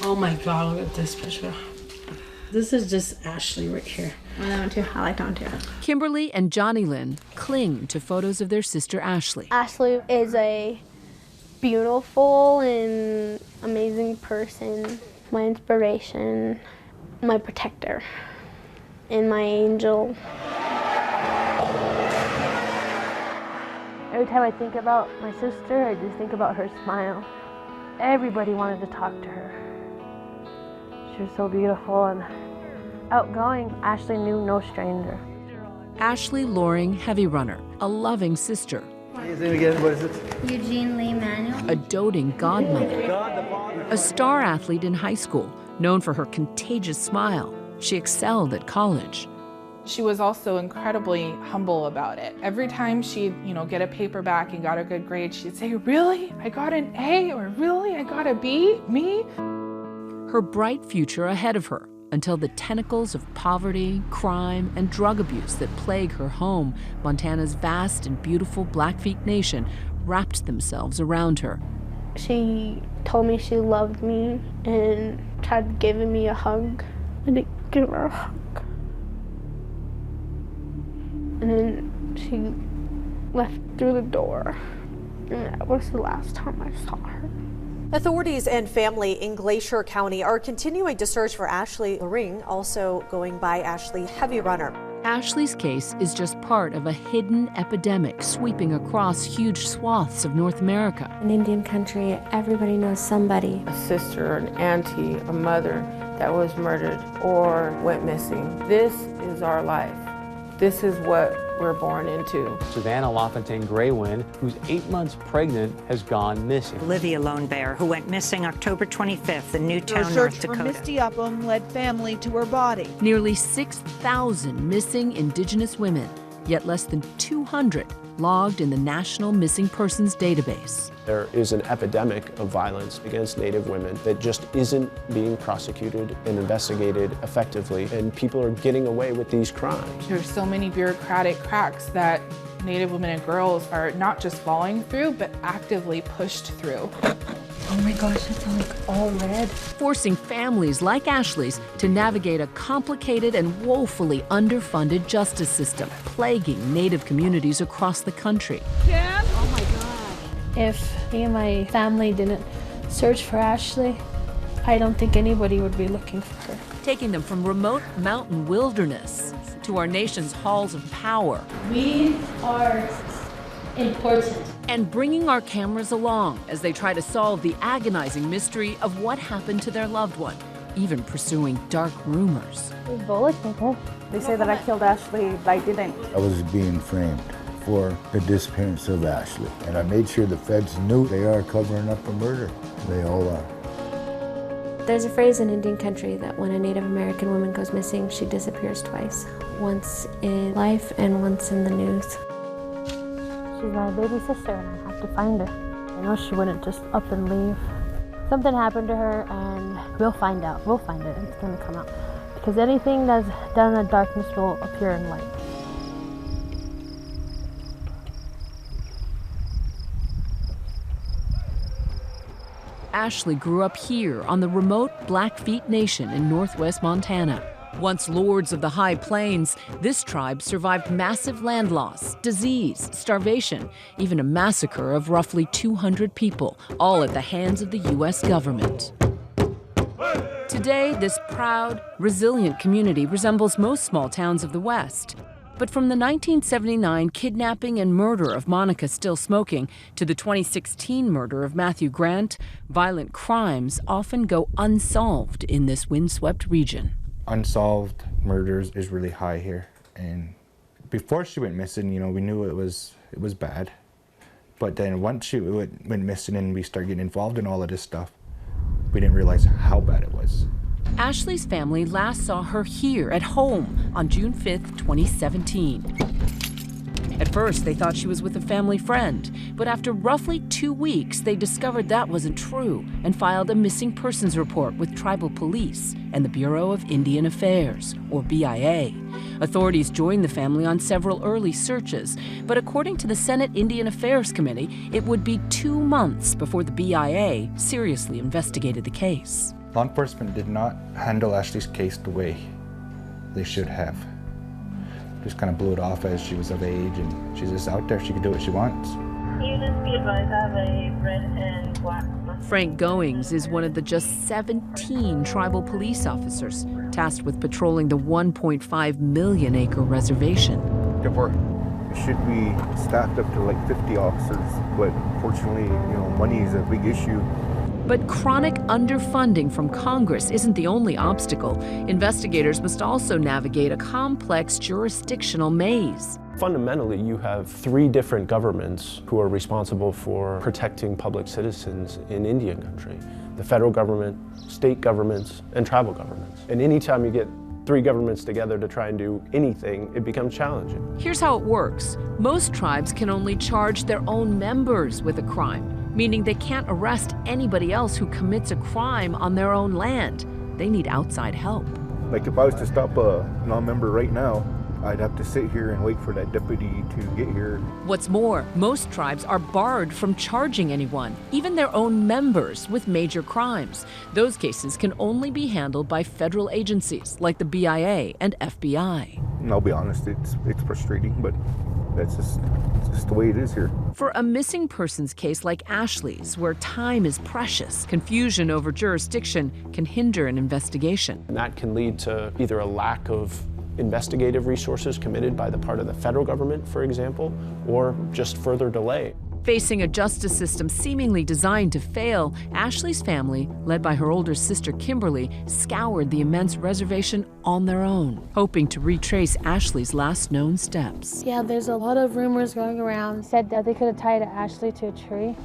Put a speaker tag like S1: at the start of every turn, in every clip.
S1: Oh my God, look at this picture. This is just Ashley right here.
S2: I know too. I like that one too.
S3: Kimberly and Johnny Lynn cling to photos of their sister Ashley.
S2: Ashley is a beautiful and amazing person. My inspiration, my protector, and my angel. Every time I think about my sister, I just think about her smile. Everybody wanted to talk to her. She was so beautiful and outgoing. Ashley knew no stranger.
S3: Ashley Loring Heavy Runner, a loving sister.
S4: His name again, what is it?
S5: Eugene Lee Manuel.
S3: A doting godmother. A star athlete in high school, known for her contagious smile. She excelled at college.
S6: She was also incredibly humble about it. Every time she'd, get a paper back and got a good grade, she'd say, "Really? I got an A?" or "Really? I got a B? Me?"
S3: Her bright future ahead of her until the tentacles of poverty, crime, and drug abuse that plague her home, Montana's vast and beautiful Blackfeet Nation, wrapped themselves around her.
S2: She told me she loved me and tried giving me a hug. I didn't give her a hug. And then she left through the door. And that was the last time I saw her.
S7: Authorities and family in Glacier County are continuing to search for Ashley Loring, also going by Ashley Heavy Runner.
S3: Ashley's case is just part of a hidden epidemic sweeping across huge swaths of North America.
S8: In Indian country, everybody knows somebody.
S1: A sister, an auntie, a mother that was murdered or went missing. This is our life. This is what we're born into.
S9: Savannah LaFontaine Graywin, who's 8 months pregnant, has gone missing.
S10: Olivia Lone Bear, who went missing October 25th in Newtown, North
S11: Search
S10: Dakota.
S11: for Misty Upham led family to her body.
S3: Nearly 6,000 missing Indigenous women, yet less than 200 logged in the National Missing Persons Database.
S12: There is an epidemic of violence against Native women that just isn't being prosecuted and investigated effectively, and people are getting away with these crimes.
S6: There's so many bureaucratic cracks that Native women and girls are not just falling through, but actively pushed through.
S1: Oh my gosh, it's like all red.
S3: Forcing families like Ashley's to navigate a complicated and woefully underfunded justice system, plaguing Native communities across the country.
S2: Ken? Oh my God. If me and my family didn't search for Ashley, I don't think anybody would be looking for her.
S3: Taking them from remote mountain wilderness to our nation's halls of power.
S2: We are important.
S3: And bringing our cameras along as they try to solve the agonizing mystery of what happened to their loved one, even pursuing dark rumors.
S2: They say that I killed Ashley, but I didn't.
S13: I was being framed for the disappearance of Ashley, and I made sure the feds knew they are covering up a murder. They all are.
S8: There's a phrase in Indian country that when a Native American woman goes missing, she disappears twice. Once in life and once in the news.
S2: She's my baby sister and I have to find her. I know she wouldn't just up and leave. Something happened to her and we'll find out. We'll find it. It's going to come out. Because anything that's done in the darkness will appear in light.
S3: Ashley grew up here on the remote Blackfeet Nation in northwest Montana. Once lords of the High Plains, this tribe survived massive land loss, disease, starvation, even a massacre of roughly 200 people, all at the hands of the U.S. government. Today, this proud, resilient community resembles most small towns of the West. But from the 1979 kidnapping and murder of Monica Still Smoking to the 2016 murder of Matthew Grant, violent crimes often go unsolved in this windswept region.
S14: Unsolved murders is really high here, and before she went missing, we knew it was bad. But then once she went missing and we started getting involved in all of this stuff, we didn't realize how bad it was.
S3: Ashley's family last saw her here at home on June 5th, 2017. At first, they thought she was with a family friend, but after roughly 2 weeks, they discovered that wasn't true and filed a missing persons report with tribal police and the Bureau of Indian Affairs, or BIA. Authorities joined the family on several early searches, but according to the Senate Indian Affairs Committee, it would be 2 months before the BIA seriously investigated the case.
S14: Law enforcement did not handle Ashley's case the way they should have. Just kind of blew it off as she was of age and she's just out there, she can do what she wants.
S5: Units be advised, I have a red and black.
S3: Frank Goings is one of the just 17 tribal police officers tasked with patrolling the 1.5 million acre reservation.
S15: It should be staffed up to like 50 officers, but fortunately, money is a big issue.
S3: But chronic underfunding from Congress isn't the only obstacle. Investigators must also navigate a complex jurisdictional maze.
S12: Fundamentally, you have 3 different governments who are responsible for protecting public citizens in Indian country. The federal government, state governments, and tribal governments. And anytime you get 3 governments together to try and do anything, it becomes challenging.
S3: Here's how it works. Most tribes can only charge their own members with a crime, meaning they can't arrest anybody else who commits a crime on their own land. They need outside help.
S15: Like if I was to stop a non-member right now, I'd have to sit here and wait for that deputy to get here.
S3: What's more, most tribes are barred from charging anyone, even their own members, with major crimes. Those cases can only be handled by federal agencies like the BIA and FBI.
S15: And I'll be honest, it's frustrating, but it's just the way it is here.
S3: For a missing persons case like Ashley's, where time is precious, confusion over jurisdiction can hinder an investigation.
S12: And that can lead to either a lack of investigative resources committed by the part of the federal government, for example, or just further delay.
S3: Facing a justice system seemingly designed to fail, Ashley's family, led by her older sister Kimberly, scoured the immense reservation on their own, hoping to retrace Ashley's last known steps.
S2: Yeah, there's a lot of rumors going around. Said that they could have tied Ashley to a tree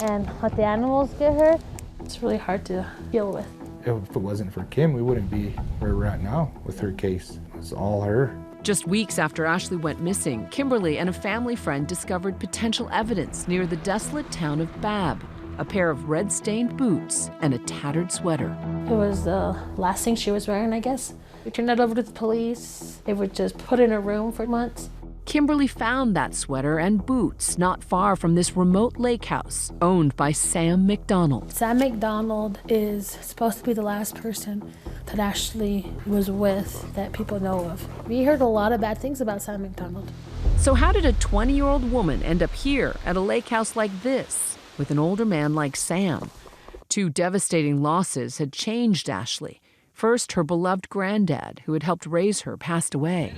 S2: and let the animals get her. It's really hard to deal with.
S14: If it wasn't for Kim, we wouldn't be where we're at now with her case. It's all her.
S3: Just weeks after Ashley went missing, Kimberly and a family friend discovered potential evidence near the desolate town of Bab, a pair of red-stained boots and a tattered sweater.
S2: It was the last thing she was wearing, I guess. We turned it over to the police. They would just put it in a room for months.
S3: Kimberly found that sweater and boots not far from this remote lake house owned by Sam McDonald.
S2: Sam McDonald is supposed to be the last person that Ashley was with that people know of. We heard a lot of bad things about Sam McDonald.
S3: So how did a 20-year-old woman end up here at a lake house like this with an older man like Sam? 2 devastating losses had changed Ashley. First, her beloved granddad, who had helped raise her, passed away.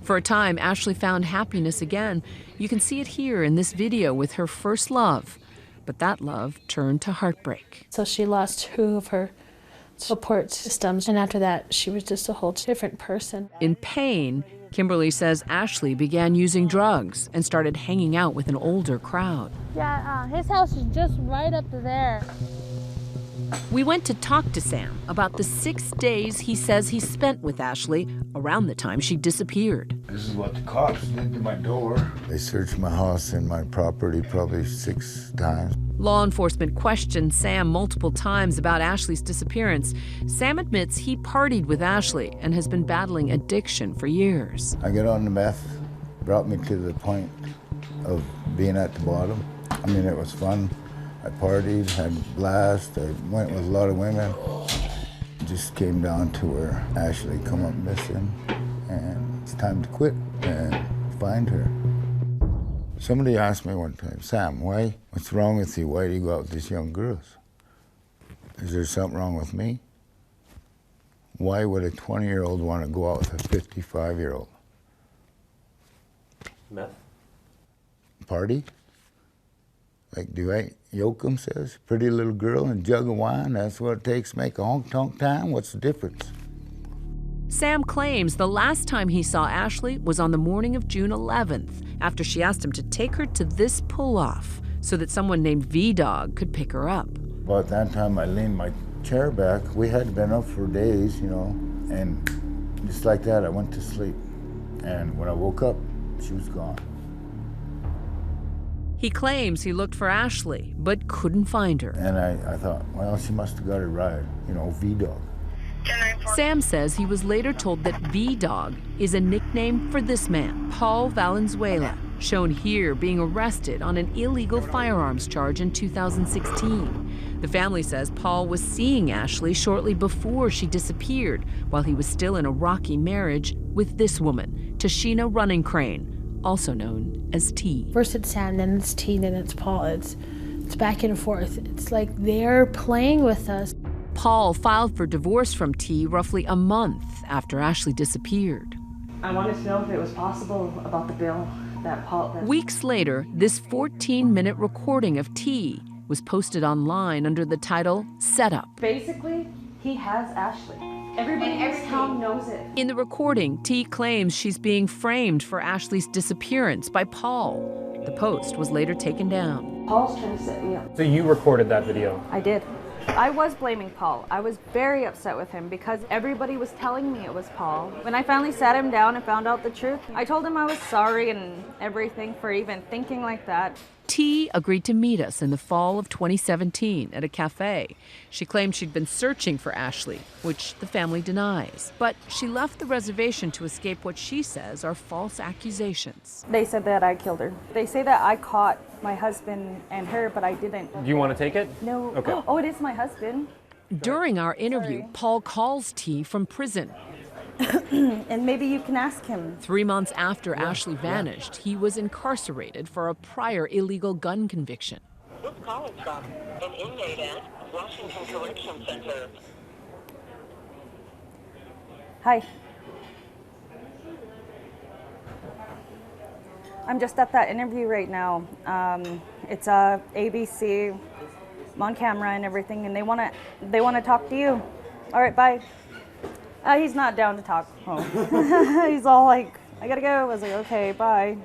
S3: For a time, Ashley found happiness again. You can see it here in this video with her first love. But that love turned to heartbreak.
S2: So she lost 2 of her support systems, and after that, she was just a whole different person.
S3: In pain, Kimberly says Ashley began using drugs and started hanging out with an older crowd.
S2: Yeah, his house is just right up there.
S3: We went to talk to Sam about the 6 days he says he spent with Ashley around the time she disappeared.
S13: This is what the cops did to my door. They searched my house and my property probably 6 times.
S3: Law enforcement questioned Sam multiple times about Ashley's disappearance. Sam admits he partied with Ashley and has been battling addiction for years.
S13: I got on the meth, brought me to the point of being at the bottom. I mean, it was fun. I partied, had a blast, I went with a lot of women. It just came down to where Ashley come up missing, and it's time to quit and find her. Somebody asked me one time, Sam, what's wrong with you? Why do you go out with these young girls? Is there something wrong with me? Why would a 20-year-old want to go out with a 55-year-old?
S12: Meth.
S13: Party? Like, do I yoke 'em, says, pretty little girl and jug of wine, that's what it takes to make a honk-tonk time? What's the difference?
S3: Sam claims the last time he saw Ashley was on the morning of June 11th, after she asked him to take her to this pull-off so that someone named V-Dog could pick her up.
S13: About that time, I leaned my chair back. We had been up for days, and just like that, I went to sleep. And when I woke up, she was gone.
S3: He claims he looked for Ashley, but couldn't find her.
S13: And I thought, well, she must have got a ride, V-Dog.
S3: Sam says he was later told that V-Dog is a nickname for this man, Paul Valenzuela, shown here being arrested on an illegal firearms charge in 2016. The family says Paul was seeing Ashley shortly before she disappeared, while he was still in a rocky marriage with this woman, Tashina Running Crane, also known as T.
S2: First it's Sam, then it's T, then it's Paul. It's back and forth. It's like they're playing with us.
S3: Paul filed for divorce from T roughly a month after Ashley disappeared.
S16: I wanted to know if it was possible about the bill that Paul...
S3: Weeks later, this 14-minute recording of T was posted online under the title Setup.
S16: Basically, he has Ashley. Everybody in this town knows it.
S3: In the recording, T claims she's being framed for Ashley's disappearance by Paul. The post was later taken down.
S16: Paul's trying to set me up.
S9: So you recorded that video?
S16: I did. I was blaming Paul. I was very upset with him because everybody was telling me it was Paul. When I finally sat him down and found out the truth, I told him I was sorry and everything for even thinking like that.
S3: T agreed to meet us in the fall of 2017 at a cafe. She claimed she'd been searching for Ashley, which the family denies. But she left the reservation to escape what she says are false accusations.
S16: They said that I killed her. They say that I caught my husband and her, but I didn't.
S9: Do you want to take it?
S16: No.
S9: Okay.
S16: Oh, it is my husband.
S3: During our interview, Paul calls T from prison.
S16: And maybe you can ask him.
S3: 3 months after Ashley vanished, he was incarcerated for a prior illegal gun conviction.
S17: This call is from an inmate at Washington Correction Center.
S16: Hi. I'm just at that interview right now. It's ABC, I'm on camera and everything, and they wanna talk to you. All right, bye. He's not down to talk. Oh. He's all like, I gotta go. I was like, okay, bye.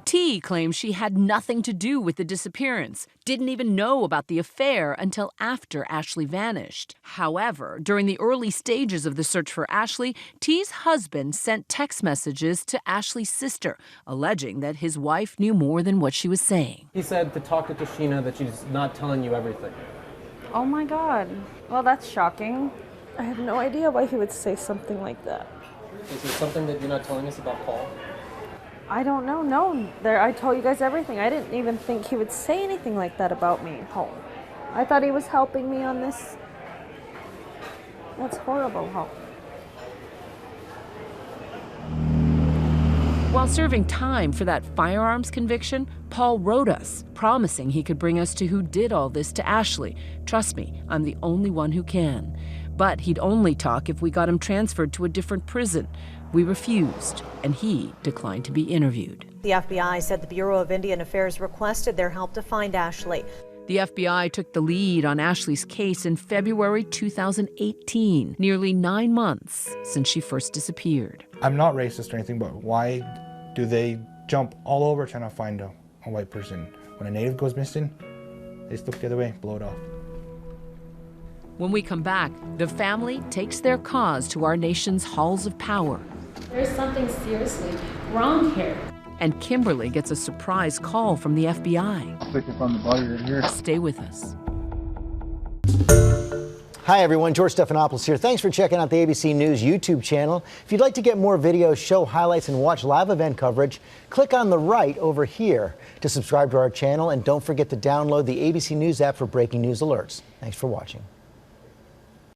S3: T claims she had nothing to do with the disappearance, didn't even know about the affair until after Ashley vanished. However, during the early stages of the search for Ashley, T's husband sent text messages to Ashley's sister, alleging that his wife knew more than what she was saying.
S9: He said to talk to Tashina, that she's not telling you everything.
S16: Oh my God. Well, that's shocking. I have no idea why he would say something like that.
S9: Is there something that you're not telling us about Paul?
S16: I don't know. No, I told you guys everything. I didn't even think he would say anything like that about me. Oh, I thought he was helping me on this. That's horrible. Oh.
S3: While serving time for that firearms conviction, Paul wrote us, promising he could bring us to who did all this to Ashley. Trust me, I'm the only one who can. But he'd only talk if we got him transferred to a different prison. We refused, and he declined to be interviewed.
S7: The FBI said the Bureau of Indian Affairs requested their help to find Ashley.
S3: The FBI took the lead on Ashley's case in February 2018, nearly 9 months since she first disappeared.
S14: I'm not racist or anything, but why do they jump all over trying to find a white person? When a native goes missing, they just look the other way, blow it off.
S3: When we come back, the family takes their cause to our nation's halls of power.
S2: There's something seriously wrong here.
S3: And Kimberly gets a surprise call from the FBI.
S4: I think I found the body right here.
S3: Stay with us.
S18: Hi everyone, George Stephanopoulos here. Thanks for checking out the ABC News YouTube channel. If you'd like to get more videos, show highlights, and watch live event coverage, click on the right over here to subscribe to our channel, and don't forget to download the ABC News app for breaking news alerts. Thanks for watching.